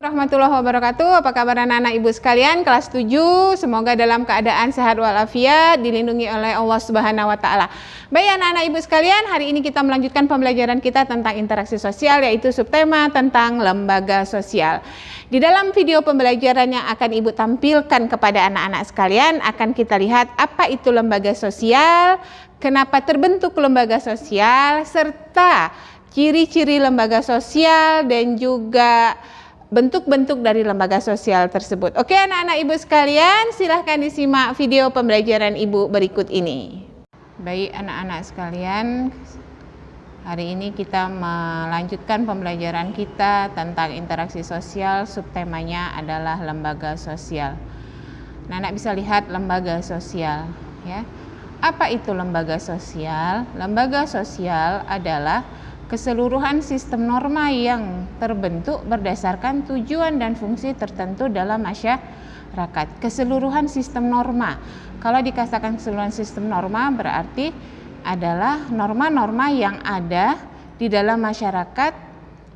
Warahmatullahi wabarakatuh. Apa kabar anak-anak ibu sekalian kelas 7? Semoga dalam keadaan sehat walafiat, dilindungi oleh Allah Subhanahu wa taala. Baik anak-anak ibu sekalian, hari ini kita melanjutkan pembelajaran kita tentang interaksi sosial, yaitu subtema tentang lembaga sosial. Di dalam video pembelajaran yang akan ibu tampilkan kepada anak-anak sekalian, akan kita lihat apa itu lembaga sosial, kenapa terbentuk lembaga sosial, serta ciri-ciri lembaga sosial dan juga bentuk-bentuk dari lembaga sosial tersebut. Oke anak-anak ibu sekalian, silahkan disimak video pembelajaran ibu berikut ini. Baik anak-anak sekalian, hari ini kita melanjutkan pembelajaran kita tentang interaksi sosial. Subtemanya adalah lembaga sosial. Nah, anak bisa lihat lembaga sosial ya. Apa itu lembaga sosial? Lembaga sosial adalah keseluruhan sistem norma yang terbentuk berdasarkan tujuan dan fungsi tertentu dalam masyarakat. Keseluruhan sistem norma. Kalau dikatakan keseluruhan sistem norma berarti adalah norma-norma yang ada di dalam masyarakat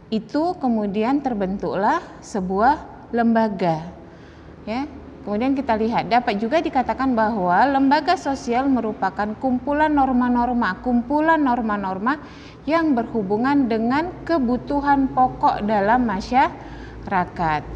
itu kemudian terbentuklah sebuah lembaga. Ya. Kemudian kita lihat, dapat juga dikatakan bahwa lembaga sosial merupakan kumpulan norma-norma yang berhubungan dengan kebutuhan pokok dalam masyarakat.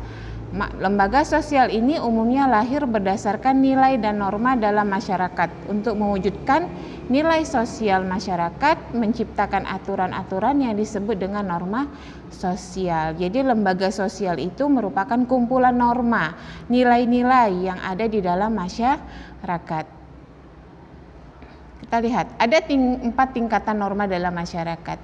Lembaga sosial ini umumnya lahir berdasarkan nilai dan norma dalam masyarakat. Untuk mewujudkan nilai sosial masyarakat, menciptakan aturan-aturan yang disebut dengan norma sosial. Jadi lembaga sosial itu merupakan kumpulan norma, nilai-nilai yang ada di dalam masyarakat. Kita lihat, ada 4 tingkatan norma dalam masyarakat.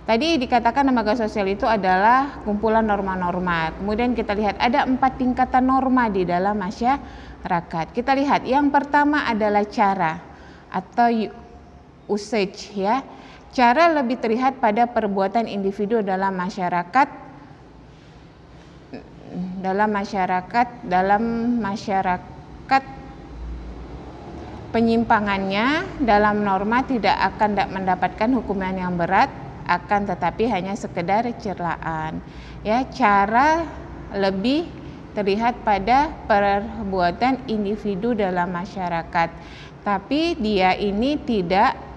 Tadi dikatakan lembaga sosial itu adalah kumpulan norma-norma. Kemudian kita lihat ada 4 tingkatan norma di dalam masyarakat. Kita lihat yang pertama adalah cara atau usage ya. Cara lebih terlihat pada perbuatan individu dalam masyarakat penyimpangannya dalam norma tidak akan mendapatkan hukuman yang berat, akan tetapi hanya sekedar celaan. Ya, cara lebih terlihat pada perbuatan individu dalam masyarakat, tapi dia ini tidak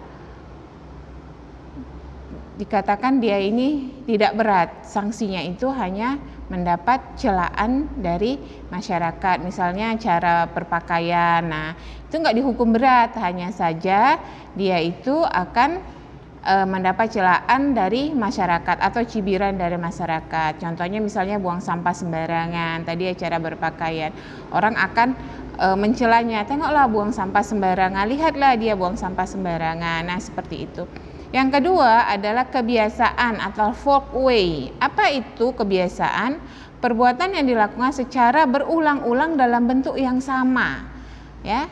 dikatakan dia ini tidak berat, sanksinya itu hanya mendapat celaan dari masyarakat. Misalnya cara berpakaian, nah itu nggak dihukum berat, hanya saja dia itu akan mendapat celaan dari masyarakat atau cibiran dari masyarakat. Contohnya misalnya buang sampah sembarangan, tadi ya cara berpakaian. Orang akan mencelanya, tengoklah buang sampah sembarangan, lihatlah dia buang sampah sembarangan. Nah seperti itu. Yang kedua adalah kebiasaan atau folk way. Apa itu kebiasaan? Perbuatan yang dilakukan secara berulang-ulang dalam bentuk yang sama. Ya.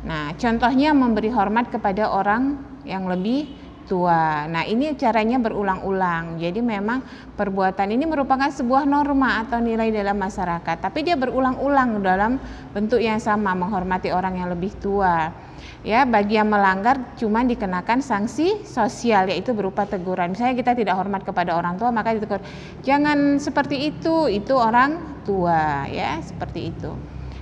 Nah, contohnya memberi hormat kepada orang yang lebih tua. Nah, ini caranya berulang-ulang. Jadi memang perbuatan ini merupakan sebuah norma atau nilai dalam masyarakat, tapi dia berulang-ulang dalam bentuk yang sama, menghormati orang yang lebih tua. Ya, bagi yang melanggar cuma dikenakan sanksi sosial, yaitu berupa teguran. Misalnya kita tidak hormat kepada orang tua, maka ditegur, jangan seperti itu orang tua, ya, seperti itu.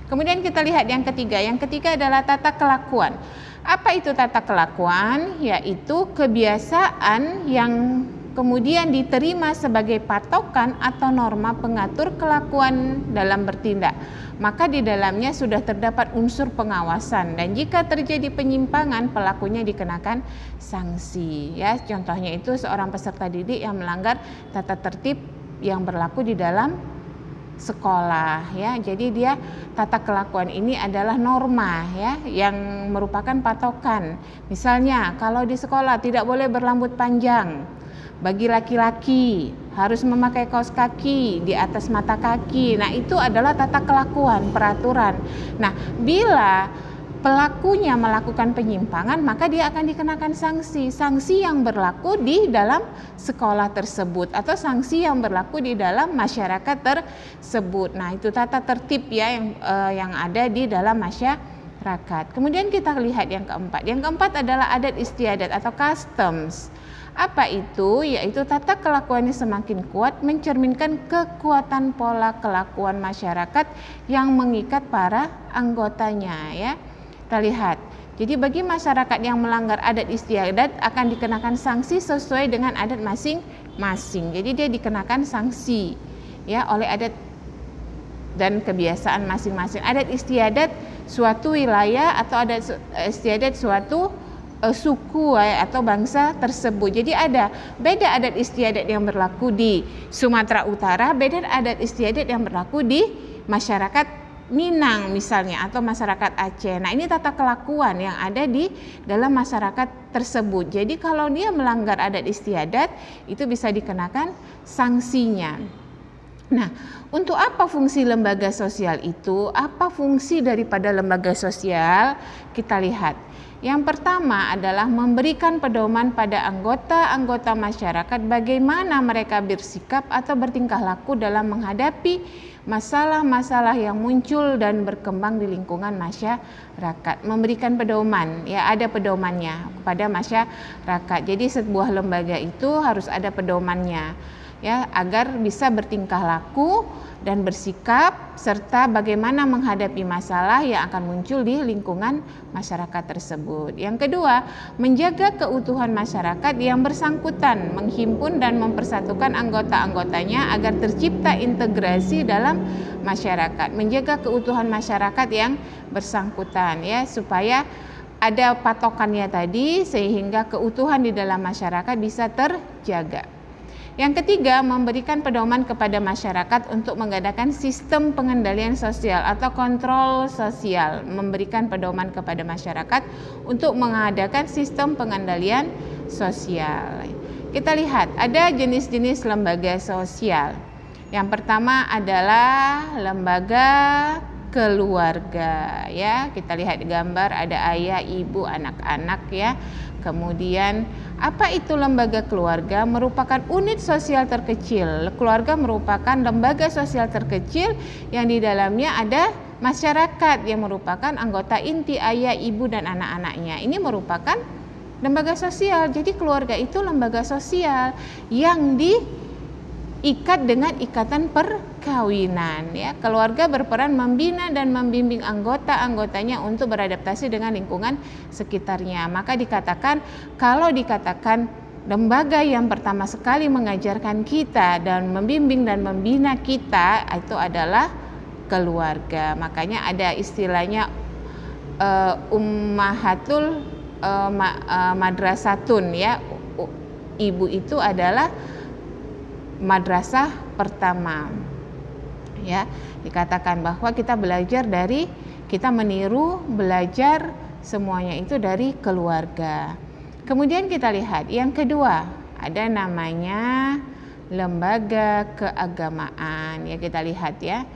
Kemudian kita lihat yang ketiga. Yang ketiga adalah tata kelakuan. Apa itu tata kelakuan? Yaitu kebiasaan yang kemudian diterima sebagai patokan atau norma pengatur kelakuan dalam bertindak. Maka di dalamnya sudah terdapat unsur pengawasan, dan jika terjadi penyimpangan pelakunya dikenakan sanksi. Ya, contohnya itu seorang peserta didik yang melanggar tata tertib yang berlaku di dalam sekolah ya. Jadi dia tata kelakuan ini adalah norma ya yang merupakan patokan. Misalnya kalau di sekolah tidak boleh berrambut panjang. Bagi laki-laki harus memakai kaos kaki di atas mata kaki. Nah, itu adalah tata kelakuan, peraturan. Nah, bila pelakunya melakukan penyimpangan, maka dia akan dikenakan sanksi yang berlaku di dalam sekolah tersebut atau sanksi yang berlaku di dalam masyarakat tersebut. Nah, itu tata tertib ya yang ada di dalam masyarakat. Kemudian kita lihat yang keempat. Yang keempat adalah adat istiadat atau customs. Apa itu? Yaitu tata kelakuannya semakin kuat mencerminkan kekuatan pola kelakuan masyarakat yang mengikat para anggotanya ya. Kita lihat. Jadi bagi masyarakat yang melanggar adat istiadat akan dikenakan sanksi sesuai dengan adat masing-masing. Jadi dia dikenakan sanksi ya oleh adat dan kebiasaan masing-masing. Adat istiadat suatu wilayah atau adat istiadat suatu suku atau bangsa tersebut. Jadi ada beda adat istiadat yang berlaku di Sumatera Utara, beda adat istiadat yang berlaku di masyarakat Minang misalnya atau masyarakat Aceh. Nah, ini tata kelakuan yang ada di dalam masyarakat tersebut. Jadi kalau dia melanggar adat istiadat itu bisa dikenakan sanksinya. Nah, untuk apa fungsi lembaga sosial itu? Apa fungsi daripada lembaga sosial? Kita lihat. Yang pertama adalah memberikan pedoman pada anggota-anggota masyarakat bagaimana mereka bersikap atau bertingkah laku dalam menghadapi masalah-masalah yang muncul dan berkembang di lingkungan masyarakat. Memberikan pedoman, ya ada pedomannya kepada masyarakat. Jadi sebuah lembaga itu harus ada pedomannya, ya agar bisa bertingkah laku dan bersikap serta bagaimana menghadapi masalah yang akan muncul di lingkungan masyarakat tersebut. Yang kedua, menjaga keutuhan masyarakat yang bersangkutan, menghimpun dan mempersatukan anggota-anggotanya agar tercipta integrasi dalam masyarakat. Menjaga keutuhan masyarakat yang bersangkutan ya supaya ada patokannya tadi sehingga keutuhan di dalam masyarakat bisa terjaga. Yang ketiga, memberikan pedoman kepada masyarakat untuk mengadakan sistem pengendalian sosial atau kontrol sosial. Memberikan pedoman kepada masyarakat untuk mengadakan sistem pengendalian sosial. Kita lihat, ada jenis-jenis lembaga sosial. Yang pertama adalah lembaga keluarga ya. Kita lihat gambar ada ayah, ibu, anak-anak ya. Kemudian apa itu lembaga keluarga? Merupakan unit sosial terkecil. Keluarga merupakan lembaga sosial terkecil yang di dalamnya ada masyarakat yang merupakan anggota inti ayah, ibu dan anak-anaknya. Ini merupakan lembaga sosial. Jadi keluarga itu lembaga sosial yang diikat dengan ikatan perkawinan ya. Keluarga berperan membina dan membimbing anggota-anggotanya untuk beradaptasi dengan lingkungan sekitarnya. Maka dikatakan, kalau dikatakan lembaga yang pertama sekali mengajarkan kita dan membimbing dan membina kita itu adalah keluarga. Makanya ada istilahnya ummahatul madrasatun ya. Ibu itu adalah madrasah pertama ya. Dikatakan bahwa kita belajar dari, kita meniru, belajar semuanya itu dari keluarga. Kemudian kita lihat yang kedua, ada namanya lembaga keagamaan ya. Kita lihat ya,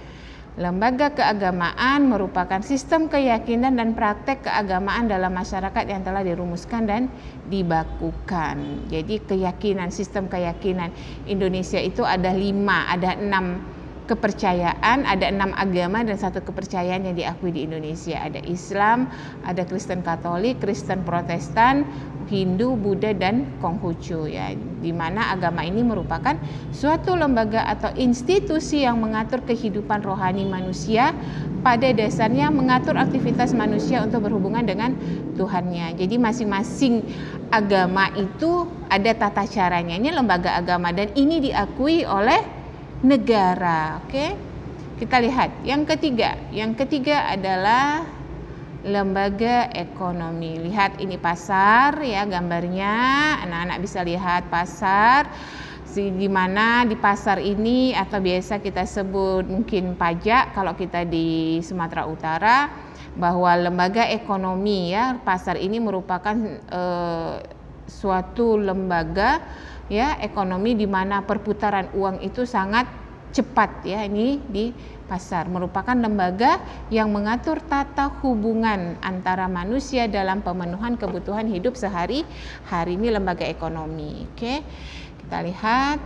lembaga keagamaan merupakan sistem keyakinan dan praktek keagamaan dalam masyarakat yang telah dirumuskan dan dibakukan. Jadi keyakinan, sistem keyakinan Indonesia itu ada 6 kepercayaan, ada 6 agama dan 1 kepercayaan yang diakui di Indonesia. Ada Islam, ada Kristen Katolik, Kristen Protestan, Hindu, Buddha dan Konghucu ya. Di mana agama ini merupakan suatu lembaga atau institusi yang mengatur kehidupan rohani manusia, pada dasarnya mengatur aktivitas manusia untuk berhubungan dengan Tuhannya. Jadi masing-masing agama itu ada tata caranya. Ini lembaga agama dan ini diakui oleh negara. Oke. Kita lihat yang ketiga adalah lembaga ekonomi. Lihat ini pasar ya gambarnya. Anak-anak bisa lihat pasar di mana di pasar ini atau biasa kita sebut mungkin pajak kalau kita di Sumatera Utara, bahwa lembaga ekonomi ya, pasar ini merupakan suatu lembaga ya ekonomi di mana perputaran uang itu sangat cepat ya. Ini di pasar merupakan lembaga yang mengatur tata hubungan antara manusia dalam pemenuhan kebutuhan hidup sehari-hari. Ini lembaga ekonomi. Oke. Kita lihat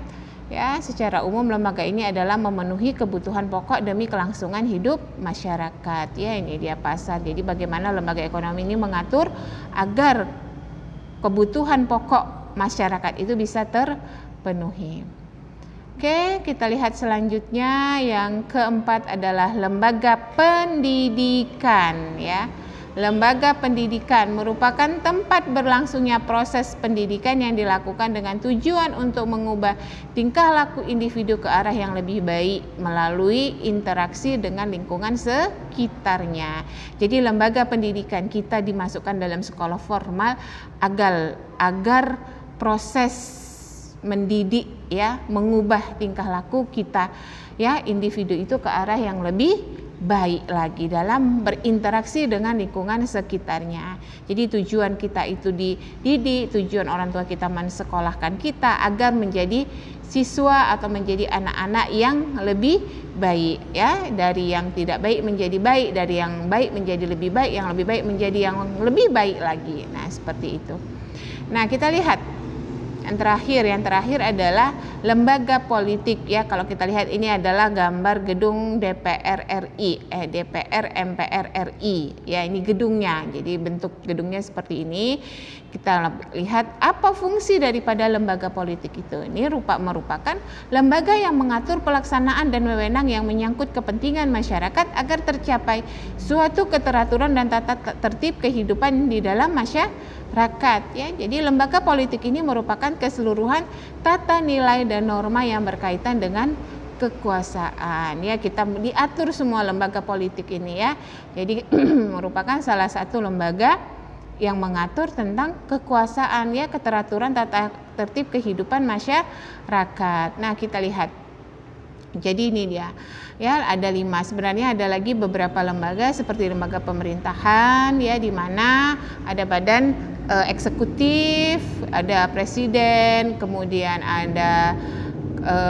ya, secara umum lembaga ini adalah memenuhi kebutuhan pokok demi kelangsungan hidup masyarakat ya. Ini dia pasar. Jadi bagaimana lembaga ekonomi ini mengatur agar kebutuhan pokok masyarakat itu bisa terpenuhi. Oke, kita lihat selanjutnya. Yang keempat adalah lembaga pendidikan, ya. Lembaga pendidikan merupakan tempat berlangsungnya proses pendidikan yang dilakukan dengan tujuan untuk mengubah tingkah laku individu ke arah yang lebih baik melalui interaksi dengan lingkungan sekitarnya. Jadi lembaga pendidikan kita dimasukkan dalam sekolah formal agar proses mendidik, ya, mengubah tingkah laku kita, ya, individu itu ke arah yang lebih baik lagi dalam berinteraksi dengan lingkungan sekitarnya. Jadi tujuan kita itu dididik, tujuan orang tua kita mensekolahkan kita agar menjadi siswa atau menjadi anak-anak yang lebih baik, ya, dari yang tidak baik menjadi baik, dari yang baik menjadi lebih baik, yang lebih baik menjadi yang lebih baik lagi. Nah, seperti itu. Nah, kita lihat yang terakhir adalah lembaga politik, ya. Kalau kita lihat ini adalah gambar gedung DPR RI, DPR MPR RI, ya, ini gedungnya. Jadi bentuk gedungnya seperti ini. Kita lihat apa fungsi daripada lembaga politik itu. Ini merupakan lembaga yang mengatur pelaksanaan dan wewenang yang menyangkut kepentingan masyarakat agar tercapai suatu keteraturan dan tata tertib kehidupan di dalam masyarakat, ya. Jadi lembaga politik ini merupakan keseluruhan tata nilai dan norma yang berkaitan dengan kekuasaan, ya. Kita diatur semua lembaga politik ini, ya. Jadi merupakan salah satu lembaga yang mengatur tentang kekuasaan, ya, keteraturan tata tertib kehidupan masyarakat. Nah, kita lihat. Jadi ini dia, ya, ada 5. Sebenarnya ada lagi beberapa lembaga seperti lembaga pemerintahan, ya, di mana ada badan eksekutif, ada presiden, kemudian ada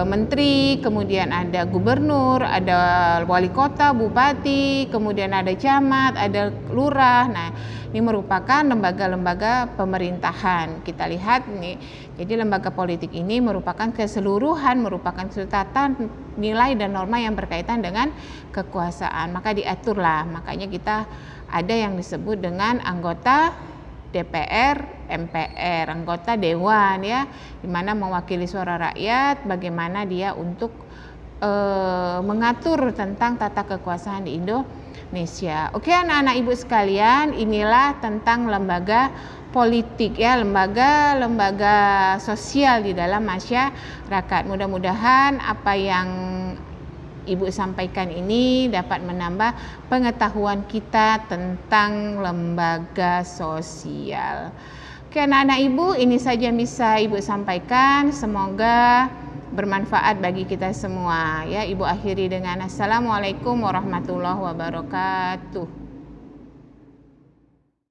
menteri, kemudian ada gubernur, ada wali kota, bupati, kemudian ada camat, ada lurah. Nah, ini merupakan lembaga-lembaga pemerintahan. Kita lihat nih. Jadi lembaga politik ini merupakan keseluruhan, merupakan tata nilai dan norma yang berkaitan dengan kekuasaan. Maka diaturlah. Makanya kita ada yang disebut dengan anggota DPR, MPR, anggota dewan, ya, di mana mewakili suara rakyat, bagaimana dia untuk mengatur tentang tata kekuasaan di Indonesia. Oke, anak-anak ibu sekalian, inilah tentang lembaga politik, ya, lembaga sosial di dalam masyarakat. Mudah-mudahan apa yang Ibu sampaikan ini dapat menambah pengetahuan kita tentang lembaga sosial. Oke, anak-anak ibu, ini saja yang bisa Ibu sampaikan. Semoga bermanfaat bagi kita semua, ya. Ibu akhiri dengan Assalamualaikum warahmatullahi wabarakatuh.